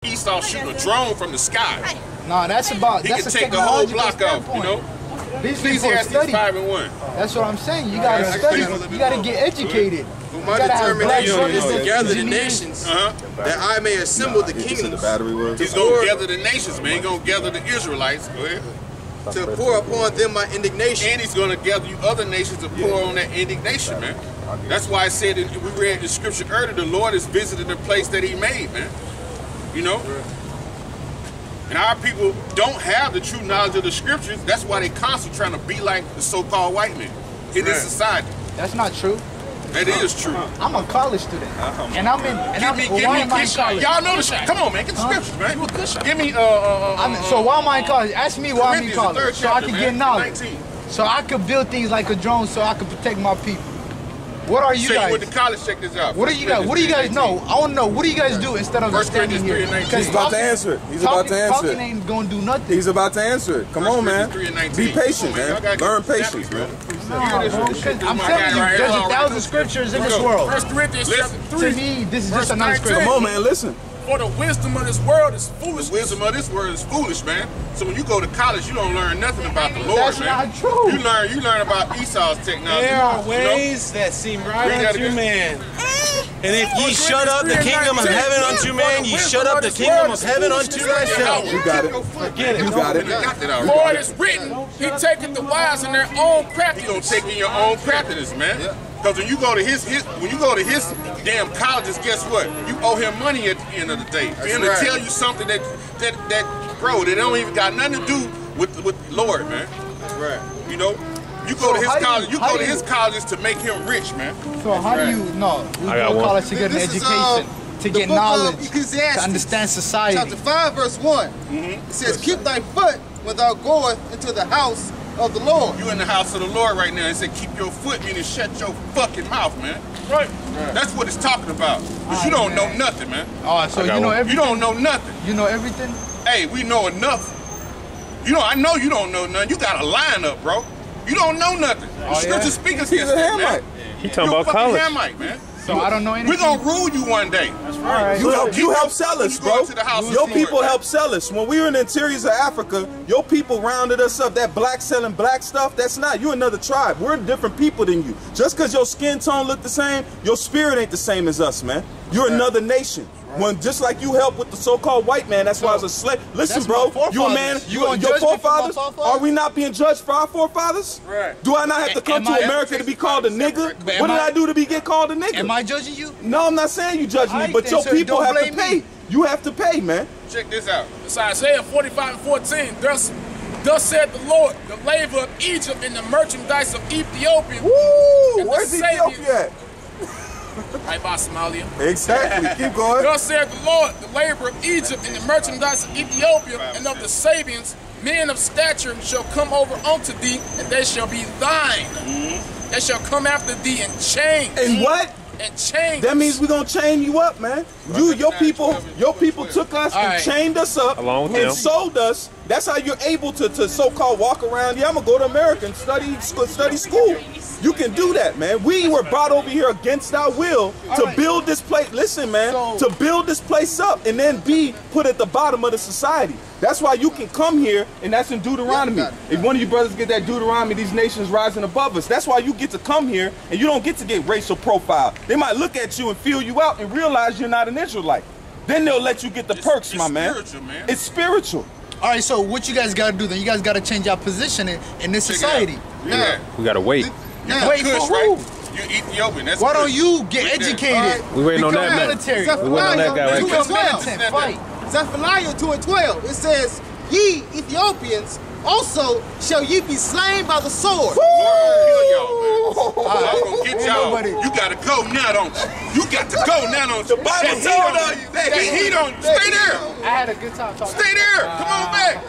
Esau shooting a drone from the sky. No, that's about. He that's can a take the whole technological block off, standpoint. you know? These people study. 5-1. That's what I'm saying. You gotta study. You gotta get educated. My determination is to gather the nations that I may assemble the kingdoms. He's going to gather the nations, man. He's going to gather the Israelites. Go ahead. To pour upon them my indignation. And he's going to gather you other nations to pour on that indignation, man. That's why I said, we read the scripture earlier, the Lord is visiting the place that he made, man. You know? And our people don't have the true knowledge of the scriptures. That's why they constantly trying to be like the so-called white men in this society. That's not true. That is true. I'm a college student, and I'm in. Why am I in college? Y'all know the shit. Come on, man. Get the scriptures, man. Give me. So why am I in college? Ask me why I'm in college, so I can get knowledge, 19. so I could build things like a drone, so I can protect my people. What are you guys? With the college, check this out. What do you guys? What do you guys know? I want to know. What do you guys do instead of just standing here? He's about to answer it. He's about to answer it. Talking ain't gonna do nothing. He's about to answer it. Come on, man. Be patient, man. Learn patience, man. I'm telling you, there's 1,000 scriptures in this world. 1 Corinthians chapter 3. To me, this is just another scripture. Come on, man. Listen. For the wisdom of this world is foolish. The wisdom of this world is foolish, man. So when you go to college, you don't learn nothing about the Lord, That's man. not true. You learn about Esau's technology. There are ways that seem right unto man. And if ye shut up the kingdom of heaven unto man, ye shut up the kingdom of heaven unto thyself. You got it. Forget it. You got it. For it is written, he taketh the wise in their own craftiness. He gonna take in your own craftiness, man. Because when you go to his damn colleges, guess what? You owe him money at the end of the day. For him to tell you something that bro, that don't even got nothing to do with Lord, man. That's right. You know, you go to his college. You go to his colleges to make him rich, man. So how do you know? We go to college to get an education, to get knowledge, to understand society. Chapter 5, verse 1. It says, "Keep thy foot when thou goest into the house of the Lord." You in the house of the Lord right now. It said, keep your foot, meaning shut your fucking mouth, man. Right. That's what it's talking about. Because you don't know nothing, man. Oh, so you know everything? You don't know nothing. You know everything? Hey, we know enough. I know you don't know nothing. You got a lineup, bro. You don't know nothing. The scripture speakers against that, man. He talking about college. Hamite, man. So I don't know anything. We're going to rule you one day. That's right. You help sell us, bro. Your people help sell us. When we were in the interiors of Africa, your people rounded us up. That black selling black stuff, that's not. You're another tribe. We're different people than you. Just because your skin tone look the same, your spirit ain't the same as us, man. You're another nation. When just like you help with the so-called white man, that's why I was a slave. Listen, bro, you a man. Your forefathers. Are we not being judged for our forefathers? Right. Do I not have to come to America to be called a nigga? What did I do to get called a nigga? Am I judging you? No, I'm not saying you judge me, but your people have to pay. You have to pay, man. Check this out. It's Isaiah 45:14. Thus said the Lord, the labor of Egypt and the merchandise of Ethiopia. Woo! Where's Ethiopia at? Right by Somalia. Exactly. Keep going. Thus said the Lord, the labor of Egypt and the merchandise of Ethiopia and of the Sabians, men of stature shall come over unto thee, and they shall be thine. They shall come after thee and change. And what? And change. That means we're gonna chain you up, man. Your people took us and chained us up and sold us. That's how you're able to so-called walk around. Yeah, I'm gonna go to America and study school. You can do that, man. We were brought over here against our will to build this place. Listen, man, to build this place up and then be put at the bottom of the society. That's why you can come here, and that's in Deuteronomy. If one of you brothers get that Deuteronomy, these nations rising above us. That's why you get to come here, and you don't get to get racial profile. They might look at you and feel you out and realize you're not an Israelite. Then they'll let you get the perks, my man. It's spiritual. All right, so what you guys got to do then? You guys got to change your position in this society. Yeah. We got to wait. Wait for who? You Ethiopian. That's Why don't you get educated? We waiting on that man. We waiting on that guy right there. Fight. Zephaniah 2:12. It says, "Ye Ethiopians also shall ye be slain by the sword." Lord will kill y'all, man. I'm gonna get y'all. You gotta go now, don't you? You got to go now, don't you? The Bible told us that he don't. Stay there. I had a good time talking. Stay there. Come on back.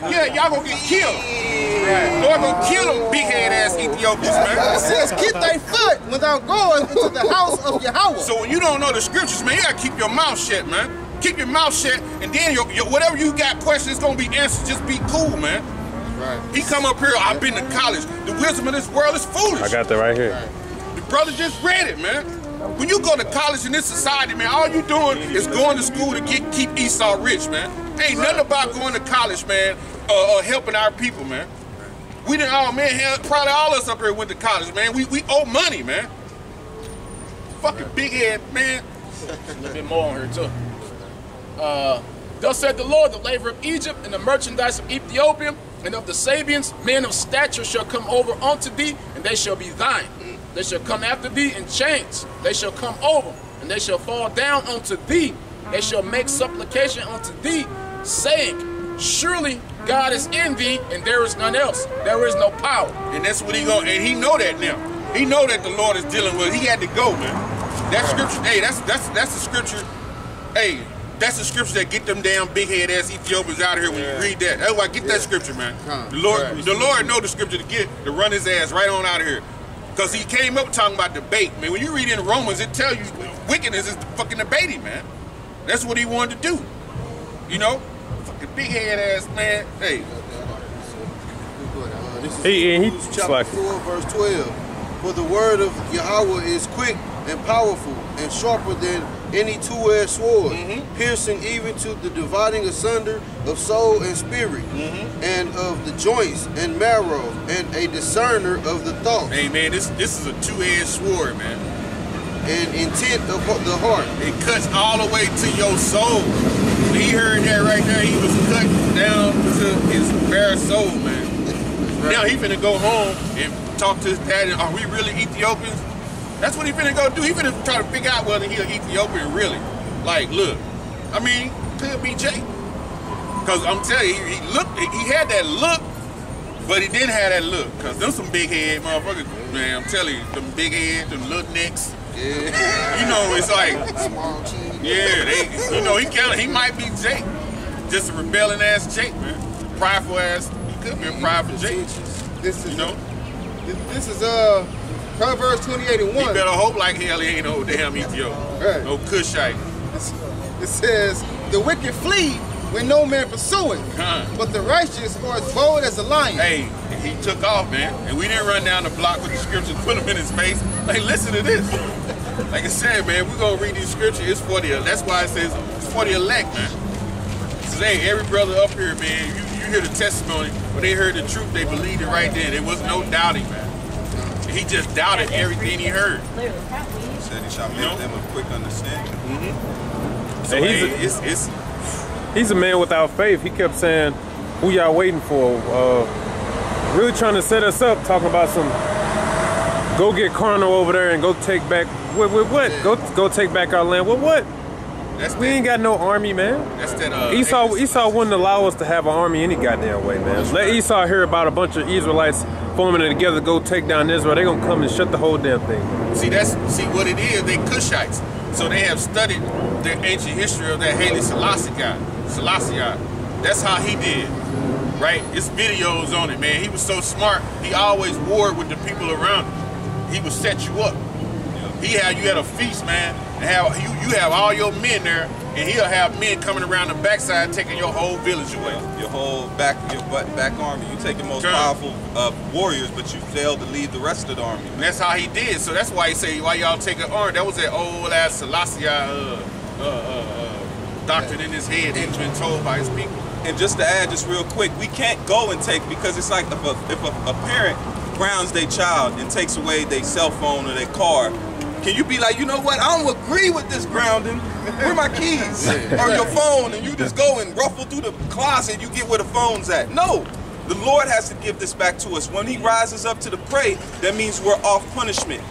Yeah, y'all gonna get killed. Lord gonna kill them big head ass Ethiopians, man. It says, "Keep thy foot when thou goest into the house of Yahweh." So when you don't know the scriptures, man, you gotta keep your mouth shut, man. Keep your mouth shut, and then your whatever you got questions, it's gonna be answered. Just be cool, man. Right. He come up here, I've been to college. The wisdom of this world is foolish. I got that right here. The brother just read it, man. When you go to college in this society, man, all you doing is going to school to keep Esau rich, man. Ain't nothing about going to college, man, helping our people, man. We didn't all, man, probably all of us up here went to college, man. We owe money, man. Fucking big head, man. A little bit more on here, too. Thus said the Lord, the labor of Egypt and the merchandise of Ethiopia and of the Sabians, men of stature shall come over unto thee, and they shall be thine. They shall come after thee in chains. They shall come over, and they shall fall down unto thee. They shall make supplication unto thee, saying, surely God is in thee, and there is none else. There is no power. And that's what he go. And he know that now. He know that the Lord is dealing with. He had to go, man. That scripture. Hey, that's the scripture. Hey, that's the scripture that get them damn big head ass Ethiopians out of here when you read that. That's why get that scripture, man. The Lord know the scripture to run his ass right on out of here. Because he came up talking about debate, man. When you read in Romans, it tells you wickedness is fucking debating, man. That's what he wanted to do. You know? Fucking big head ass, man. Hey. This is chapter 4, verse 12. For the word of Yahweh is quick and powerful and sharper than any two-edged sword, piercing even to the dividing asunder of soul and spirit, and of the joints and marrow, and a discerner of the thoughts. Hey man, this is a two-edged sword, man. And intent of the heart. It cuts all the way to your soul. When he heard that right there, he was cut down to his bare soul, man. Right. Now he finna go home and talk to his daddy. Are we really Ethiopians? That's what he finna go do. He finna try to figure out whether he an Ethiopian really. Like, look, I mean, could be Jake. Cause I'm telling you, he had that look, but he didn't have that look. Cause them some big head motherfuckers, man. I'm telling you, them big head, them little necks. Yeah. You know, it's like, yeah, you know, he might be Jake. Just a rebelling ass Jake, man. Prideful ass. He could be a prideful Jake. This is, you know? This is Proverbs 28:1. He better hope like hell he ain't no damn Ethiopian. Right. No cushite. It says, the wicked flee when no man pursueth, but the righteous are as bold as a lion. Hey, he took off, man. And we didn't run down the block with the scriptures, put him in his face. Like, listen to this. Like I said, man, we're going to read these scriptures. It's for the, that's why it says it's for the elect, man. Today, every brother up here, man, you hear the testimony. When they heard the truth, they believed it right then. There was no doubting, man. He just doubted everything he heard. He said he shall make them of quick understanding. So he's a man without faith. He kept saying, who y'all waiting for? Really trying to set us up, talking about some, go get carnal over there and go take back, what? Go take back our land. What? We ain't got no army, man. That's that, Esau wouldn't allow us to have an army any goddamn way, man. Let Esau hear about a bunch of Israelites forming it together to go take down Israel. They're gonna come and shut the whole damn thing. See what it is, they Cushites. So they have studied the ancient history of that Haile Selassie guy. That's how he did. Right? It's videos on it, man. He was so smart, he always warred with the people around him. He would set you up. You had a feast, man, and you have all your men there, and he'll have men coming around the backside taking your whole village away. Your whole back army. You take the most powerful warriors, but you failed to lead the rest of the army. And that's how he did. So that's why he say, why y'all take an army? That was that old ass Selassie doctrine in his head that he's been told by his people. And just to add, just real quick, we can't go and take, because it's like if a parent grounds their child and takes away their cell phone or their car, can you be like, you know what, I don't agree with this grounding. Where are my keys? Or your phone, and you just go and ruffle through the closet, you get where the phone's at. No, the Lord has to give this back to us. When he rises up to the prey, that means we're off punishment.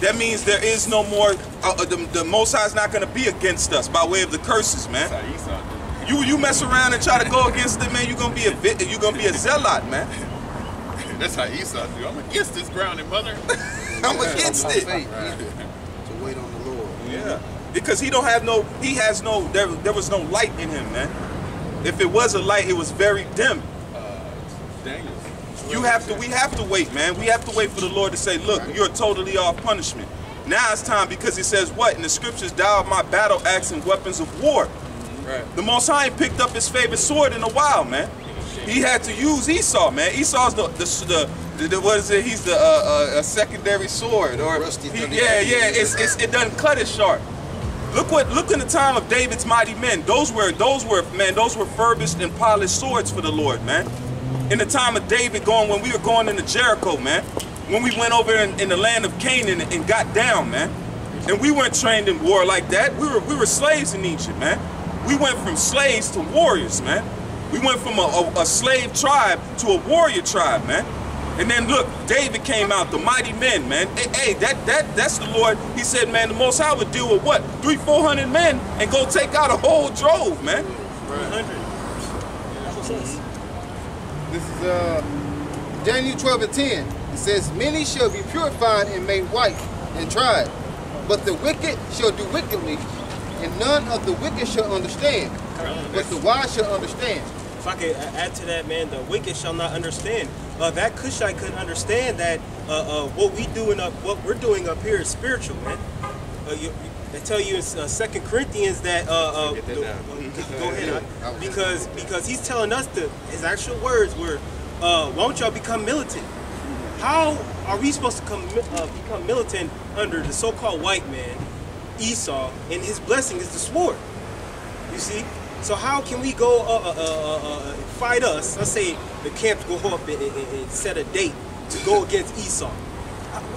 That means there is no more, the Most High is not going to be against us by way of the curses, man. You mess around and try to go against it, man, you're going to be a zealot, man. That's how Esau do. I'm against this grounded mother. I'm against it. To wait on the Lord. Yeah. Because there was no light in him, man. If it was a light, it was very dim. Daniel. We have to wait, man. We have to wait for the Lord to say, look, you're totally off punishment. Now it's time, because he says what? In the scriptures, thou art my battle axe and weapons of war. Right. The Most High picked up his favorite sword in a while, man. He had to use Esau, man. Esau's the what is it? He's the a secondary sword, or it doesn't cut it sharp. Look in the time of David's mighty men. Those were furbished and polished swords for the Lord, man. In the time of David, when we were going into Jericho, man, when we went over in the land of Canaan and got down, man, and we weren't trained in war like that. We were slaves in Egypt, man. We went from slaves to warriors, man. We went from a slave tribe to a warrior tribe, man. And then look, David came out, the mighty men, man. Hey, that's the Lord. He said, man, the Most High would deal with what? 300-400 men and go take out a whole drove, man. 300. This is Daniel 12:10. It says, many shall be purified and made white and tried, but the wicked shall do wickedly, and none of the wicked shall understand, but the wise shall understand. If I could add to that, man, the wicked shall not understand. That Cushite couldn't understand that what we're doing up here is spiritual, man. They tell you in 2 Corinthians that go ahead, because he's telling us his actual words were, why don't y'all become militant? How are we supposed to become militant under the so-called white man, Esau, and his blessing is the sword? You see? So how can we go fight us? Let's say the camps go up and set a date to go against Esau.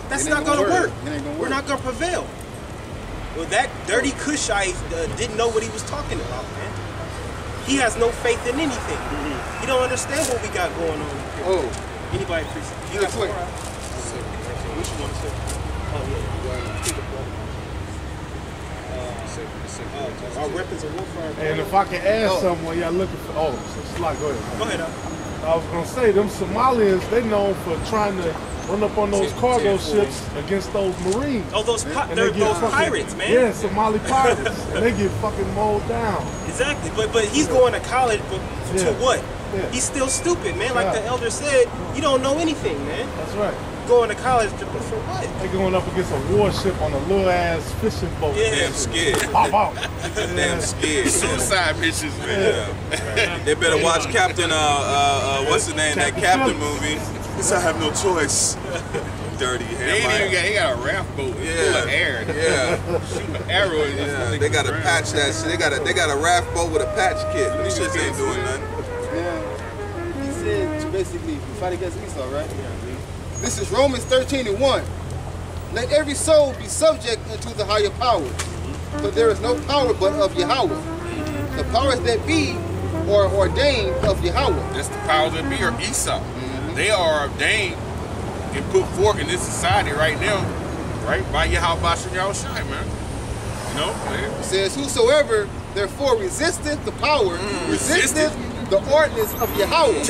That's not going to work. We're not going to prevail. Well, that dirty Cushite didn't know what he was talking about, man. He has no faith in anything. He don't understand what we got going on here. Oh. Anybody appreciate it? You got more? Which one is it? Oh, yeah. Our weapons of warfare. And if I can add something while y'all looking for, go ahead. Go ahead. I was gonna say them Somalians, they known for trying to run up on those cargo ships against those Marines. Oh, those pirates, man. Yeah, Somali pirates, and they get fucking mowed down. Exactly, but he's going to college, to what? Yeah. He's still stupid, man. Like the elder said, you don't know anything, man. That's right. Going to college for what? They going up against a warship on a little ass fishing boat. Yeah. Damn scared. Damn scared. Suicide missions, man. Yeah. They better watch Captain, what's his name? That Captain movie. Because I have no choice. Dirty hair. He got a raft boat full of air. Yeah. Shooting an arrow. Yeah. They got to patch that shit. They got a raft boat with a patch kit. These shits ain't doing nothing. Yeah. He said to basically fight against Esau, right? Yeah. This is Romans 13:1. Let every soul be subject unto the higher powers, for there is no power but of Yahweh. The powers that be are ordained of Yahweh. That's the powers that be, or Esau. They are ordained and put forth in this society right now, right, by Yahweh Shai, man. You know? It says, whosoever therefore resisteth the power, resisteth the ordinance of Yahweh.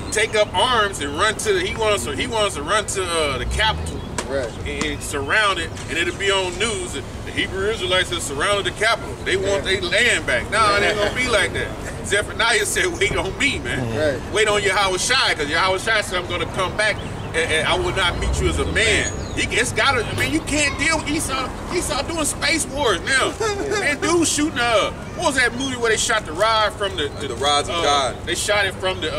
Take up arms and run to he wants to run to the capital, right, and surround it, and it'll be on news that the Hebrew Israelites have surrounded the capital. They want their land back. No, it ain't gonna be like that. Zephaniah said, wait on me, man. Right. Wait on Yahweh Shai, because Yahweh Shai said, I'm gonna come back and I will not meet you as a man. It's gotta, I mean, you can't deal with Esau. Esau doing space wars now. Man, dude shooting what was that movie where they shot the rod from the rods of God? They shot it from the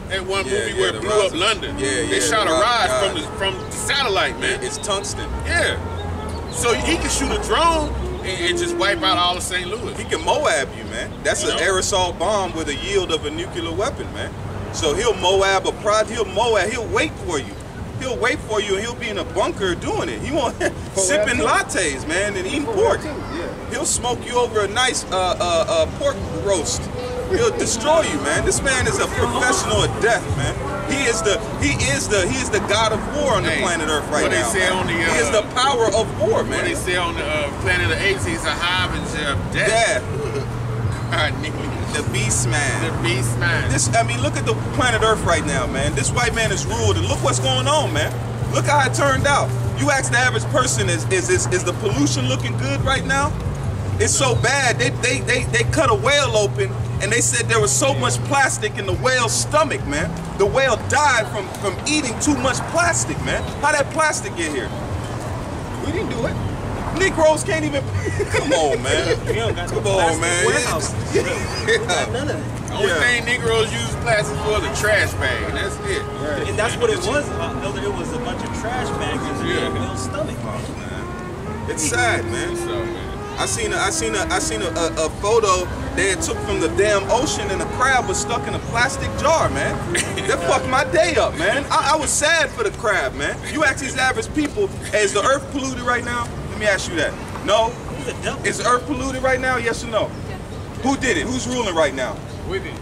that one movie where it blew up London. They shot a rod from the satellite, man. It's tungsten. Yeah. So he can shoot a drone and just wipe out all of St. Louis. He can Moab you, man. That's an aerosol bomb with a yield of a nuclear weapon, man. So he'll Moab he'll wait for you. He'll wait for you and he'll be in a bunker doing it. He won't sipping lattes, man, and eating pork. He'll smoke you over a nice pork roast. He'll destroy you, man. This man is a professional at death, man. He is the god of war on the planet Earth right now. He is the power of war, man. What they say on the planet of apes, he's a harbinger of death. The beast man. The beast man. Look at the planet Earth right now, man. This white man is ruled, and look what's going on, man. Look how it turned out. You ask the average person, is the pollution looking good right now? It's so bad. They cut a whale open, and they said there was so much plastic in the whale's stomach, man. The whale died from eating too much plastic, man. How that plastic get here? We didn't do it. Negroes can't even. Come on, man. Come on, man. None of that. The only thing Negroes use plastic for is a trash bag, and that's it. Right. And that's what it was, Elder. It was a bunch of trash bags in Bill's stomach. Oh, man. It's sad, man. So, man. I seen a photo they took from the damn ocean, and the crab was stuck in a plastic jar, man. That fucked my day up, man. I was sad for the crab, man. You ask these average people, hey, is the earth polluted right now? Let me ask you that. No. Is the earth polluted right now? Yes or no? Who did it? Who's ruling right now? We did.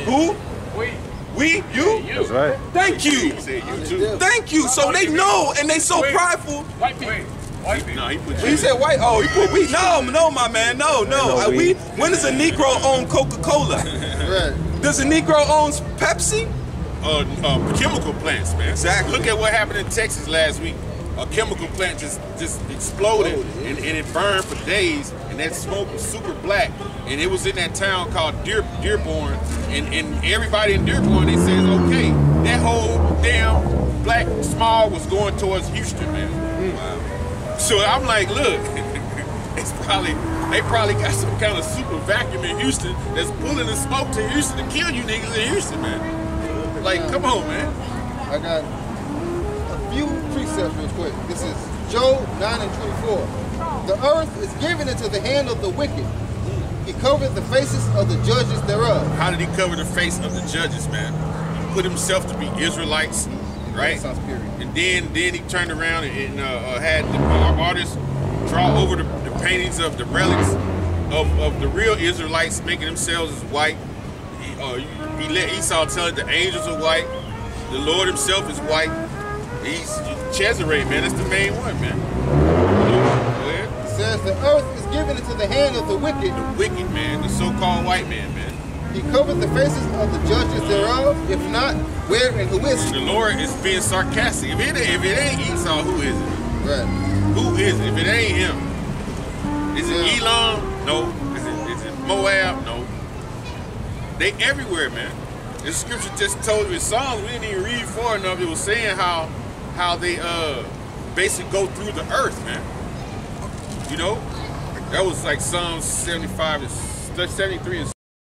Who? We? You? That's right. Thank you. Thank you. So they know, and they so prideful. White people. White people. No, He said white. Oh, he put we. No, my man. No. We. When does a Negro own Coca-Cola? Right. Does a Negro own Pepsi? Chemical plants, man. Exactly. Look at what happened in Texas last week. A chemical plant just exploded and it burned for days, and that smoke was super black. And it was in that town called Dearborn, and everybody in Dearborn, they said, okay, that whole damn black smog was going towards Houston, man. Wow. So I'm like, look, they probably got some kind of super vacuum in Houston that's pulling the smoke to Houston to kill you niggas in Houston, man. Like, come on, man. I got a few precepts real quick. This is Job 9:24. The earth is given into the hand of the wicked. He covered the faces of the judges thereof. How did he cover the face of the judges, man? He put himself to be Israelites, right? And then he turned around and had the artists draw over the paintings of the relics of the real Israelites, making themselves as white. He let Esau tell it the angels are white. The Lord himself is white. He's Cesare, man. That's the main one, man. It says the earth is given into the hand of the wicked. The wicked, man. The so-called white man, man. He covered the faces of the judges thereof. If not, where and who is he? The Lord is being sarcastic. If it ain't Esau, who is it? Right. Who is it? If it ain't him, is it Elam? No. Is it Moab? No. They everywhere, man. The scripture just told you in Psalms, we didn't even read far enough. It was saying how they basically go through the earth, man. You know? That was like Psalms 75 and 73 and